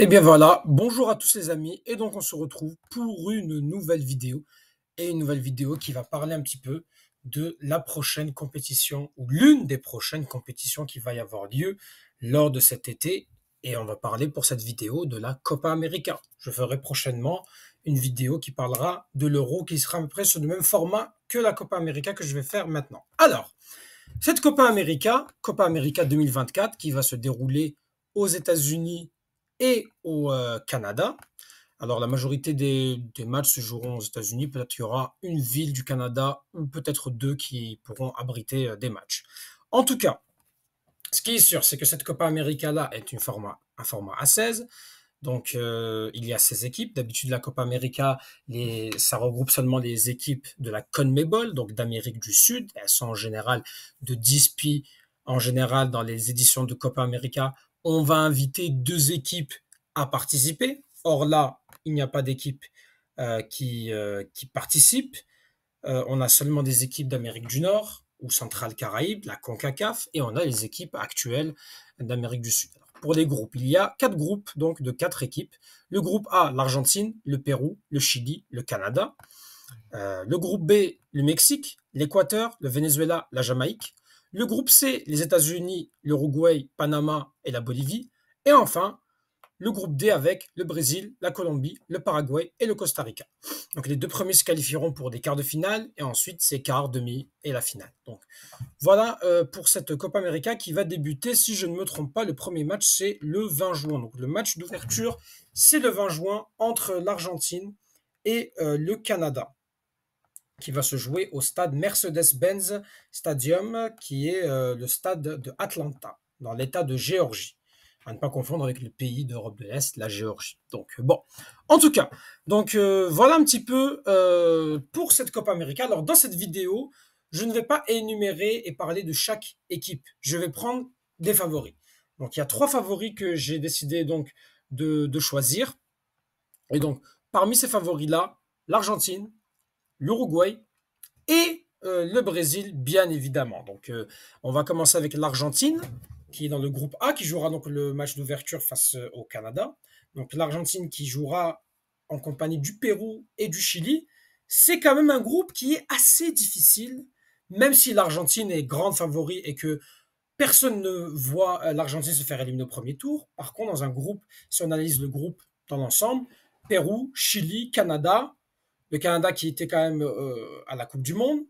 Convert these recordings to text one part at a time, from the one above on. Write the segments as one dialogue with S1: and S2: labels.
S1: Et bien voilà, bonjour à tous les amis, et donc on se retrouve pour une nouvelle vidéo, et une nouvelle vidéo qui va parler un petit peu de la prochaine compétition, ou l'une des prochaines compétitions qui va y avoir lieu lors de cet été, et on va parler pour cette vidéo de la Copa América. Je ferai prochainement une vidéo qui parlera de l'Euro, qui sera à peu près sur le même format que la Copa América que je vais faire maintenant. Alors, cette Copa América 2024, qui va se dérouler aux États-Unis et au Canada. Alors, la majorité des matchs se joueront aux États-Unis. Peut-être qu'il y aura une ville du Canada ou peut-être deux qui pourront abriter des matchs. En tout cas, ce qui est sûr, c'est que cette Copa América-là est un format A16. Donc, il y a 16 équipes. D'habitude, la Copa América, ça regroupe seulement les équipes de la CONMEBOL, donc d'Amérique du Sud. Elles sont en général de 10 pays. En général, dans les éditions de Copa América, on va inviter deux équipes à participer. Or là, il n'y a pas d'équipe qui participe. On a seulement des équipes d'Amérique du Nord ou Centrale Caraïbes, la CONCACAF, et on a les équipes actuelles d'Amérique du Sud. Alors, pour les groupes, il y a 4 groupes, donc de 4 équipes. Le groupe A, l'Argentine, le Pérou, le Chili, le Canada. Le groupe B, le Mexique, l'Équateur, le Venezuela, la Jamaïque. Le groupe C, les États-Unis, l'Uruguay, Panama et la Bolivie. Et enfin, le groupe D avec le Brésil, la Colombie, le Paraguay et le Costa Rica. Donc les deux premiers se qualifieront pour des quarts de finale et ensuite c'est quarts, demi et la finale. Donc voilà pour cette Copa América qui va débuter, si je ne me trompe pas, le premier match c'est le 20 juin. Donc le match d'ouverture c'est le 20 juin entre l'Argentine et le Canada qui va se jouer au stade Mercedes-Benz Stadium qui est le stade de Atlanta dans l'état de Géorgie à ne pas confondre avec le pays d'Europe de l'Est, la Géorgie. Donc bon, en tout cas, donc voilà un petit peu pour cette Copa América. Alors dans cette vidéo, je ne vais pas énumérer et parler de chaque équipe. Je vais prendre des favoris. Donc il y a 3 favoris que j'ai décidé donc de choisir. Et donc parmi ces favoris-là, l'Argentine, l'Uruguay et le Brésil, bien évidemment. Donc, on va commencer avec l'Argentine, qui est dans le groupe A, qui jouera donc le match d'ouverture face au Canada. Donc, l'Argentine qui jouera en compagnie du Pérou et du Chili. C'est quand même un groupe qui est assez difficile, même si l'Argentine est grande favori et que personne ne voit l'Argentine se faire éliminer au premier tour. Par contre, dans un groupe, si on analyse le groupe dans l'ensemble, Pérou, Chili, Canada, le Canada qui était quand même à la Coupe du Monde,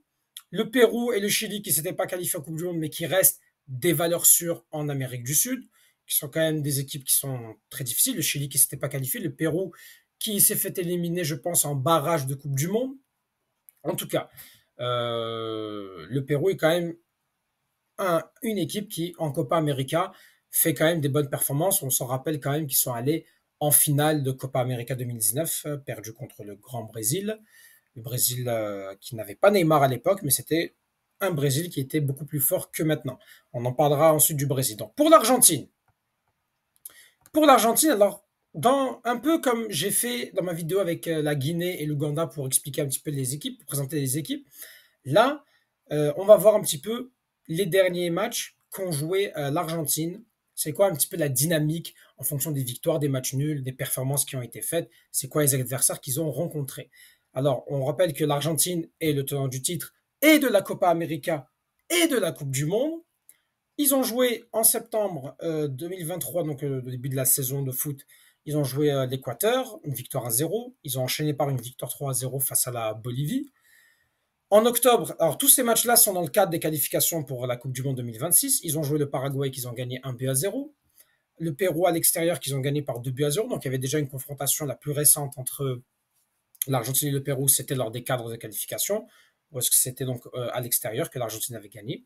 S1: le Pérou et le Chili qui ne s'étaient pas qualifiés en Coupe du Monde, mais qui restent des valeurs sûres en Amérique du Sud, qui sont quand même des équipes qui sont très difficiles. Le Chili qui ne s'était pas qualifié, le Pérou qui s'est fait éliminer, je pense, en barrage de Coupe du Monde. En tout cas, le Pérou est quand même une équipe qui, en Copa América, fait quand même des bonnes performances. On s'en rappelle quand même qu'ils sont allés en finale de Copa América 2019, perdu contre le Grand Brésil. Le Brésil qui n'avait pas Neymar à l'époque, mais c'était un Brésil qui était beaucoup plus fort que maintenant. On en parlera ensuite du Brésil. Donc, pour l'Argentine, alors, un peu comme j'ai fait dans ma vidéo avec la Guinée et l'Ouganda pour expliquer un petit peu les équipes, pour présenter les équipes, là, on va voir un petit peu les derniers matchs qu'ont joué l'Argentine. C'est quoi un petit peu la dynamique en fonction des victoires, des matchs nuls, des performances qui ont été faites. C'est quoi les adversaires qu'ils ont rencontrés. Alors, on rappelle que l'Argentine est le tenant du titre et de la Copa América et de la Coupe du Monde. Ils ont joué en septembre 2023, donc le début de la saison de foot. Ils ont joué l'Équateur, une victoire à 0. Ils ont enchaîné par une victoire 3-0 face à la Bolivie. En octobre, alors tous ces matchs-là sont dans le cadre des qualifications pour la Coupe du Monde 2026. Ils ont joué le Paraguay qu'ils ont gagné 1-0. Le Pérou à l'extérieur qu'ils ont gagné par 2-0. Donc il y avait déjà une confrontation la plus récente entre l'Argentine et le Pérou, c'était lors des cadres de qualification. Ou est-ce que c'était donc à l'extérieur que l'Argentine avait gagné.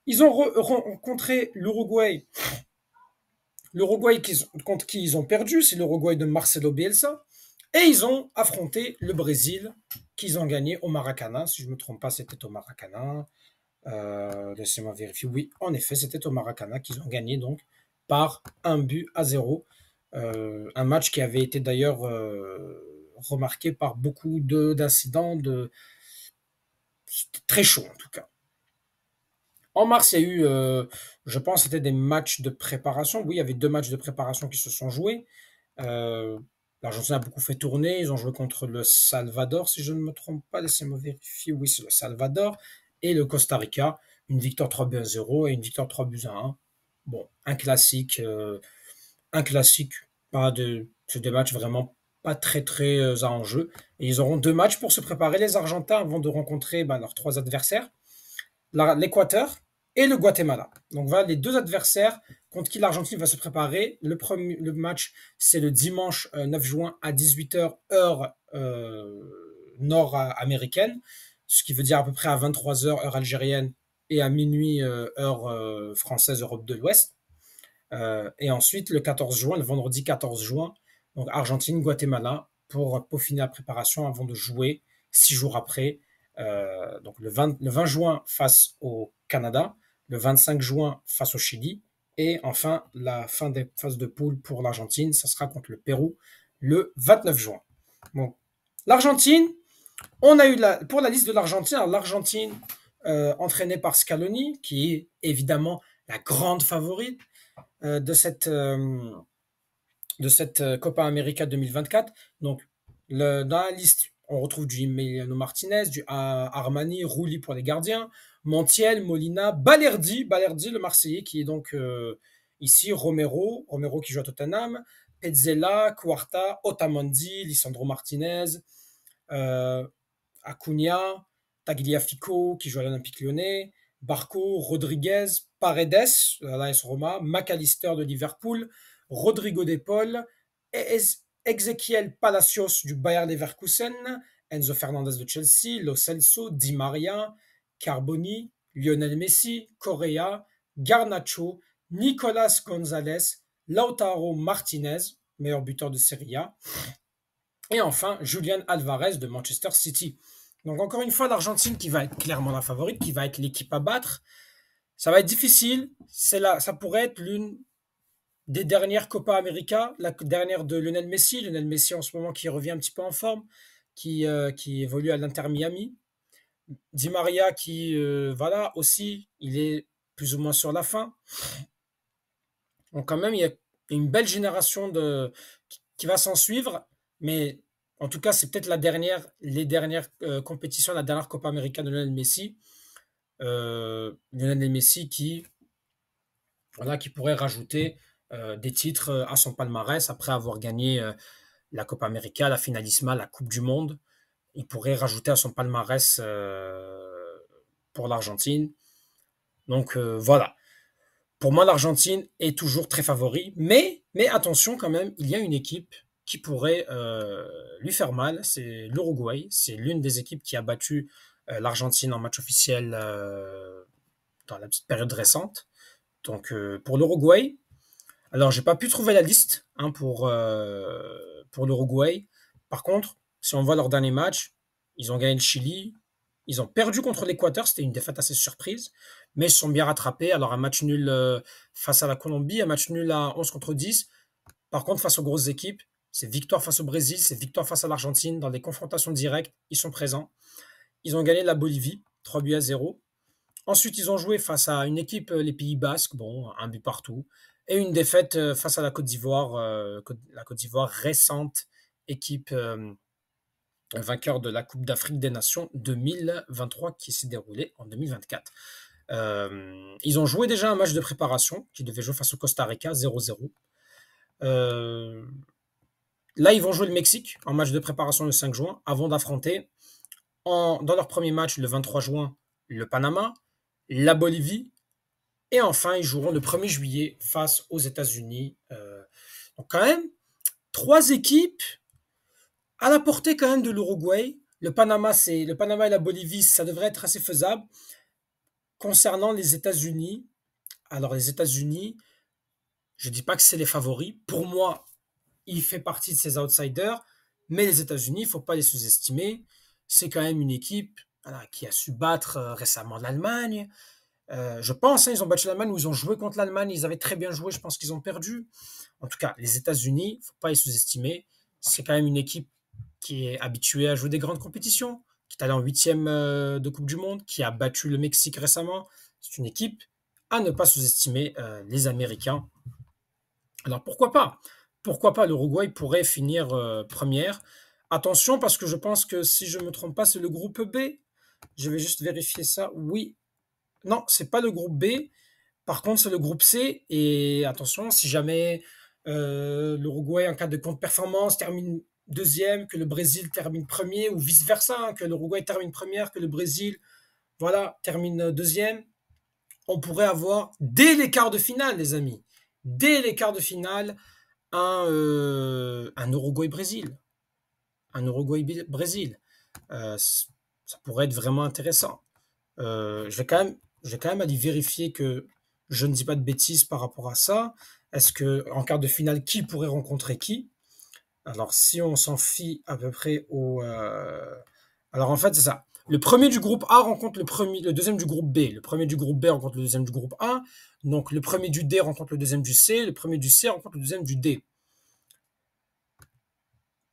S1: Ils ont rencontré l'Uruguay. L'Uruguay contre qui ils ont perdu, c'est l'Uruguay de Marcelo Bielsa. Et ils ont affronté le Brésil, qu'ils ont gagné au Maracana. Si je ne me trompe pas, c'était au Maracana. Laissez-moi vérifier. Oui, en effet, c'était au Maracana qu'ils ont gagné donc par 1-0. Un match qui avait été d'ailleurs remarqué par beaucoup d'incidents. C'était très chaud en tout cas. En mars, il y a eu, je pense, c'était des matchs de préparation. Oui, il y avait 2 matchs de préparation qui se sont joués. Euh, L'Argentine a beaucoup fait tourner. Ils ont joué contre le Salvador, si je ne me trompe pas. Laissez-moi vérifier. Oui, c'est le Salvador. Et le Costa Rica. Une victoire 3 buts à 0 et une victoire 3 buts à 1. Bon, un classique. Un classique. Pas de, c'est des matchs vraiment pas très très à enjeu. Et ils auront 2 matchs pour se préparer, les Argentins, avant de rencontrer leurs 3 adversaires, l'Équateur et le Guatemala. Donc voilà les 2 adversaires contre qui l'Argentine va se préparer. Le match, c'est le dimanche 9 juin à 18 h heure nord-américaine, ce qui veut dire à peu près à 23 h heure algérienne et à minuit heure française, Europe de l'Ouest. Et ensuite, le 14 juin, le vendredi 14 juin, donc Argentine-Guatemala pour peaufiner la préparation avant de jouer 6 jours après. Donc le 20 juin face au Canada, le 25 juin face au Chili, et enfin la fin des phases de poule pour l'Argentine, ça sera contre le Pérou le 29 juin. Bon. L'Argentine, on a eu pour la liste de l'Argentine, l'Argentine entraînée par Scaloni, qui est évidemment la grande favorite de cette Copa América 2024. Donc, dans la liste, on retrouve du Emiliano Martinez, du Armani, Rulli pour les gardiens, Montiel, Molina, Balerdi, le Marseillais qui est donc ici, Romero qui joue à Tottenham, Pezzella, Cuarta, Otamendi, Lisandro Martinez, euh, Acuna, Tagliafico qui joue à l'Olympique Lyonnais, Barco, Rodriguez, Paredes de l'AS Roma, McAllister de Liverpool, Rodrigo de Paul, Ezequiel Palacios du Bayer Leverkusen, Enzo Fernandez de Chelsea, Lo Celso, Di Maria, Carboni, Lionel Messi, Correa, Garnacho, Nicolas Gonzalez, Lautaro Martinez, meilleur buteur de Serie A, et enfin Julian Alvarez de Manchester City. Donc encore une fois, l'Argentine qui va être clairement la favorite, qui va être l'équipe à battre. Ça va être difficile. Ça pourrait être l'une des dernières Copa América, la dernière de Lionel Messi. Lionel Messi en ce moment qui revient un petit peu en forme, qui évolue à l'Inter Miami. Di Maria qui, voilà, aussi, il est plus ou moins sur la fin. Donc quand même, il y a une belle génération qui va s'en suivre, mais en tout cas, c'est peut-être les dernières compétitions, la dernière Copa América de Lionel Messi. Lionel Messi voilà, qui pourrait rajouter des titres à son palmarès après avoir gagné la Copa América, la Finalisma, la Coupe du Monde. Il pourrait rajouter à son palmarès pour l'Argentine. Donc voilà. Pour moi, l'Argentine est toujours très favori, mais attention quand même, il y a une équipe qui pourrait lui faire mal, c'est l'Uruguay. C'est l'une des équipes qui a battu l'Argentine en match officiel dans la petite période récente. Donc pour l'Uruguay, alors j'ai pas pu trouver la liste pour l'Uruguay. Par contre, si on voit leur dernier match, ils ont gagné le Chili, ils ont perdu contre l'Équateur, c'était une défaite assez surprise, mais ils se sont bien rattrapés. Alors un match nul face à la Colombie, un match nul à 11 contre 10. Par contre, face aux grosses équipes, c'est victoire face au Brésil, c'est victoire face à l'Argentine. Dans les confrontations directes, ils sont présents. Ils ont gagné la Bolivie, 3 buts à 0. Ensuite, ils ont joué face à une équipe, les Pays Basques, bon, un but partout. Et une défaite face à la Côte d'Ivoire, la Côte d'Ivoire récente équipe vainqueur de la Coupe d'Afrique des Nations 2023 qui s'est déroulée en 2024. Ils ont joué déjà un match de préparation qui devait jouer face au Costa Rica 0-0. Là, ils vont jouer le Mexique en match de préparation le 5 juin avant d'affronter dans leur premier match le 23 juin le Panama, la Bolivie et enfin ils joueront le 1er juillet face aux États-Unis. Donc quand même, 3 équipes à la portée quand même de l'Uruguay. Le Panama et la Bolivie, ça devrait être assez faisable. Concernant les États-Unis, alors les États-Unis, je ne dis pas que c'est les favoris. Pour moi, il fait partie de ces outsiders, mais les États-Unis, il ne faut pas les sous-estimer. C'est quand même une équipe voilà, qui a su battre récemment l'Allemagne. Je pense, ils ont battu l'Allemagne ou ils ont joué contre l'Allemagne, ils avaient très bien joué, je pense qu'ils ont perdu. En tout cas, les États-Unis, il ne faut pas les sous-estimer. C'est quand même une équipe qui est habituée à jouer des grandes compétitions, qui est allée en 8e de Coupe du Monde, qui a battu le Mexique récemment. C'est une équipe à ne pas sous-estimer les Américains. Alors pourquoi pas? pourquoi pas l'Uruguay pourrait finir première. Attention, parce que je pense que si je ne me trompe pas, c'est le groupe B. Je vais juste vérifier ça. Oui. Non, c'est pas le groupe B. Par contre, c'est le groupe C. Et attention, si jamais l'Uruguay, en cas de contre-performance, termine deuxième, que le Brésil termine premier, ou vice-versa, hein, que l'Uruguay termine première, que le Brésil, voilà, termine deuxième, on pourrait avoir, dès les quarts de finale, les amis, dès les quarts de finale, un Uruguay-Brésil. Un Uruguay-Brésil. Ça pourrait être vraiment intéressant. Je vais quand même aller vérifier que je ne dis pas de bêtises par rapport à ça. Est-ce que en quart de finale, qui pourrait rencontrer qui? Alors, si on s'en fie à peu près au... Alors, en fait, c'est ça. Le premier du groupe A rencontre le deuxième du groupe B. Le premier du groupe B rencontre le deuxième du groupe A. Donc, le premier du D rencontre le deuxième du C. Le premier du C rencontre le deuxième du D.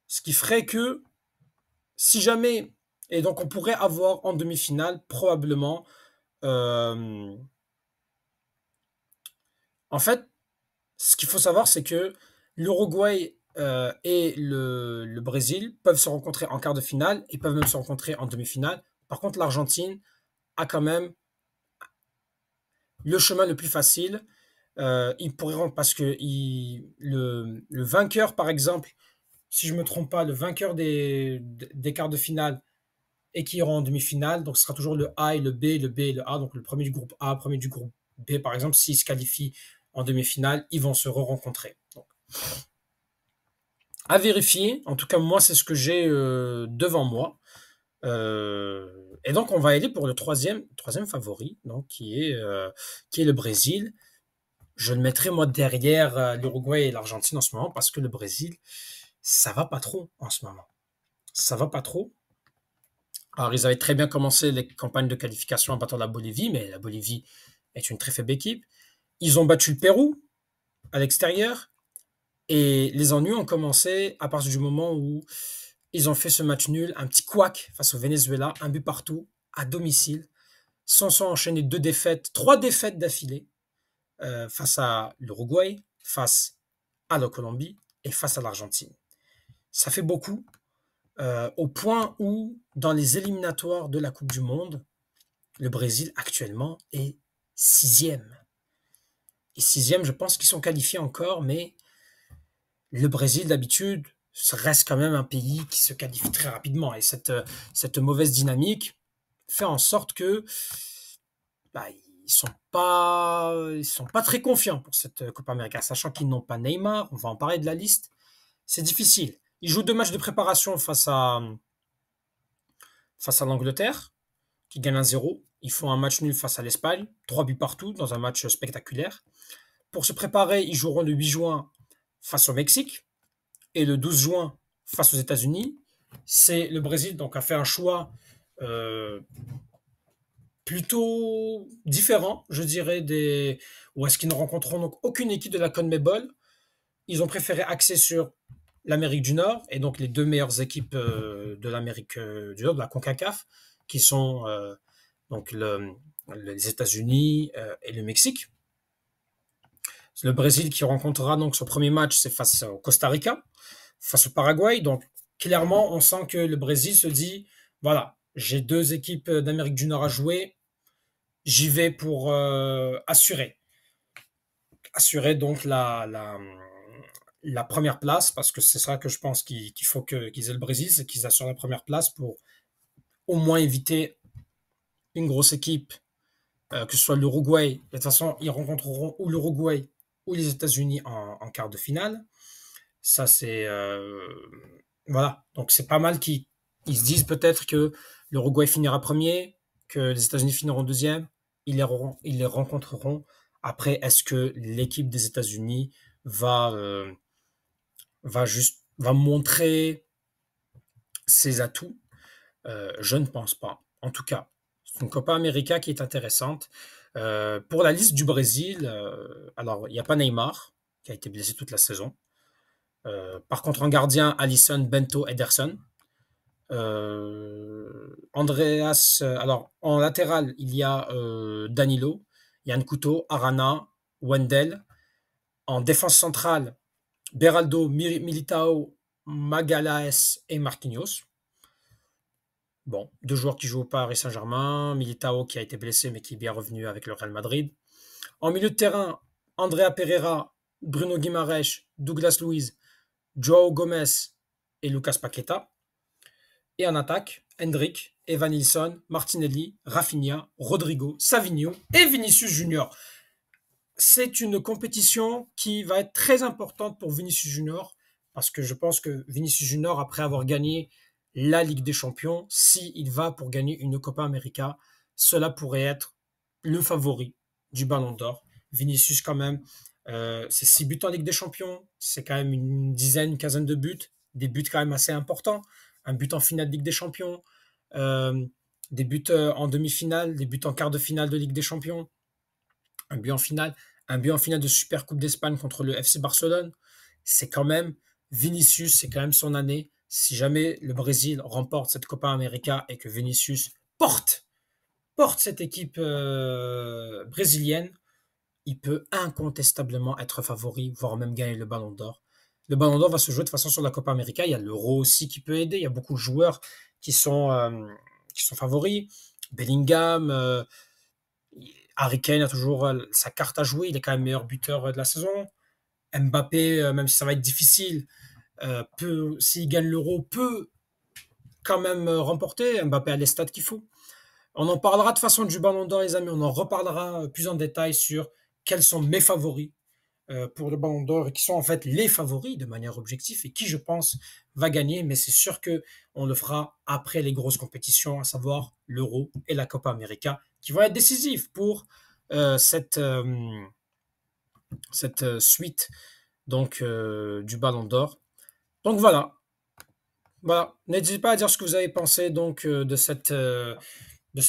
S1: Ce qui ferait que, si jamais... Et donc, on pourrait avoir en demi-finale, probablement... en fait, ce qu'il faut savoir, c'est que l'Uruguay et le Brésil peuvent se rencontrer en quart de finale et peuvent même se rencontrer en demi-finale. Par contre, l'Argentine a quand même le chemin le plus facile. Il pourrait, parce que le vainqueur, par exemple, si je ne me trompe pas, le vainqueur des quarts de finale et qui ira en demi-finale, donc ce sera toujours le A et le B et le A, donc le premier du groupe A, premier du groupe B, par exemple, s'ils se qualifient en demi-finale, ils vont se re-rencontrer. Donc, à vérifier. En tout cas, moi, c'est ce que j'ai devant moi. Et donc, on va aller pour le troisième favori, donc, qui est le Brésil. Je le mettrai, moi, derrière l'Uruguay et l'Argentine en ce moment, parce que le Brésil, ça va pas trop en ce moment. Ça va pas trop. Alors, ils avaient très bien commencé les campagnes de qualification en battant la Bolivie, mais la Bolivie est une très faible équipe. Ils ont battu le Pérou à l'extérieur. Et les ennuis ont commencé à partir du moment où ils ont fait ce match nul, un petit couac face au Venezuela, un but partout, à domicile. S'en sont enchaînés trois défaites d'affilée face à l'Uruguay, face à la Colombie et face à l'Argentine. Ça fait beaucoup, au point où, dans les éliminatoires de la Coupe du Monde, le Brésil actuellement est sixième. Et sixième, je pense qu'ils sont qualifiés encore, mais le Brésil, d'habitude, reste quand même un pays qui se qualifie très rapidement. Et cette mauvaise dynamique fait en sorte que ils sont pas très confiants pour cette Copa América, sachant qu'ils n'ont pas Neymar. On va en parler de la liste. C'est difficile. Ils jouent 2 matchs de préparation face à l'Angleterre, qui gagne 1-0. Ils font un match nul face à l'Espagne, 3 buts partout dans un match spectaculaire. Pour se préparer, ils joueront le 8 juin face au Mexique et le 12 juin face aux États-Unis. C'est le Brésil donc a fait un choix plutôt différent, je dirais, où est-ce qu'ils ne rencontreront donc aucune équipe de la CONMEBOL. Ils ont préféré axer sur l'Amérique du Nord et donc les deux meilleures équipes de l'Amérique du Nord, de la CONCACAF, qui sont donc les États-Unis et le Mexique. C'est le Brésil qui rencontrera donc son premier match, c'est face au Costa Rica, face au Paraguay. Donc clairement, on sent que le Brésil se dit, voilà, j'ai 2 équipes d'Amérique du Nord à jouer, j'y vais pour assurer donc la première place, parce que c'est ça que je pense qu'il faut qu'ils aient le Brésil, c'est qu'ils assurent la première place pour au moins éviter une grosse équipe, que ce soit l'Uruguay. De toute façon, ils rencontreront ou l'Uruguay ou les États-Unis en quart de finale. Ça, c'est... voilà. Donc, c'est pas mal qu'ils se disent peut-être que l'Uruguay finira premier, que les États-Unis finiront deuxième. Ils les rencontreront. Après, est-ce que l'équipe des États-Unis va montrer ses atouts? Je ne pense pas. En tout cas, c'est une Copa América qui est intéressante. Pour la liste du Brésil, alors il n'y a pas Neymar, qui a été blessé toute la saison. Par contre, en gardien, Alisson, Bento, Ederson. Andreas, alors en latéral, il y a Danilo, Yann Couto, Arana, Wendell. En défense centrale, Beraldo, Militao, Magalhaes et Marquinhos. Bon, deux joueurs qui jouent au Paris Saint-Germain. Militao qui a été blessé mais qui est bien revenu avec le Real Madrid. En milieu de terrain, Andrea Pereira, Bruno Guimaraes, Douglas Luiz, Joao Gomez et Lucas Paqueta. Et en attaque, Hendrick, Evan Nilsson, Martinelli, Rafinha, Rodrigo, Savinho et Vinicius Junior. C'est une compétition qui va être très importante pour Vinicius Junior parce que je pense que Vinicius Junior, après avoir gagné la Ligue des Champions, s'il va pour gagner une Copa América, cela pourrait être le favori du Ballon d'Or. Vinicius, quand même, c'est 6 buts en Ligue des Champions, c'est quand même une dizaine, une quinzaine de buts, des buts quand même assez importants. Un but en finale de Ligue des Champions, euh, des buts en demi-finale, des buts en quart de finale de Ligue des Champions, un but en finale, un but en finale de Super Coupe d'Espagne contre le FC Barcelone. C'est quand même Vinicius, c'est quand même son année. Si jamais le Brésil remporte cette Copa América et que Vinicius porte cette équipe brésilienne, il peut incontestablement être favori, voire même gagner le Ballon d'Or. Le Ballon d'Or va se jouer de toute façon sur la Copa América. Il y a l'Euro aussi qui peut aider. Il y a beaucoup de joueurs qui sont favoris. Bellingham, Harry Kane a toujours sa carte à jouer. Il est quand même meilleur buteur de la saison. Mbappé, même si ça va être difficile, s'il gagne l'Euro, peut quand même remporter. Mbappé a les stats qu'il faut. On en parlera de façon du Ballon d'Or, les amis. On en reparlera plus en détail sur quels sont mes favoris pour le Ballon d'Or et qui sont en fait les favoris de manière objective et qui, je pense, va gagner. Mais c'est sûr que on le fera après les grosses compétitions, à savoir l'Euro et la Copa América, qui vont être décisives pour cette suite donc du Ballon d'Or. Donc voilà. Voilà. N'hésitez pas à dire ce que vous avez pensé donc de cette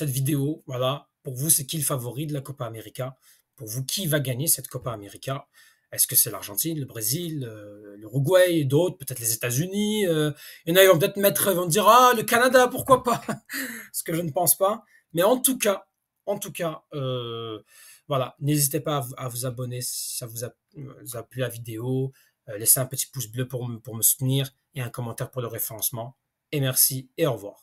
S1: vidéo. Voilà. Pour vous, c'est qui le favori de la Copa América? Pour vous, qui va gagner cette Copa América? Est-ce que c'est l'Argentine, le Brésil, l'Uruguay, d'autres, peut-être les États-Unis? Il y en a, ils vont peut-être vont dire, ah, le Canada, pourquoi pas? Ce que je ne pense pas. Mais en tout cas, voilà, n'hésitez pas à vous abonner si ça vous a plu la vidéo. Laissez un petit pouce bleu pour me soutenir et un commentaire pour le référencement. Et merci et au revoir.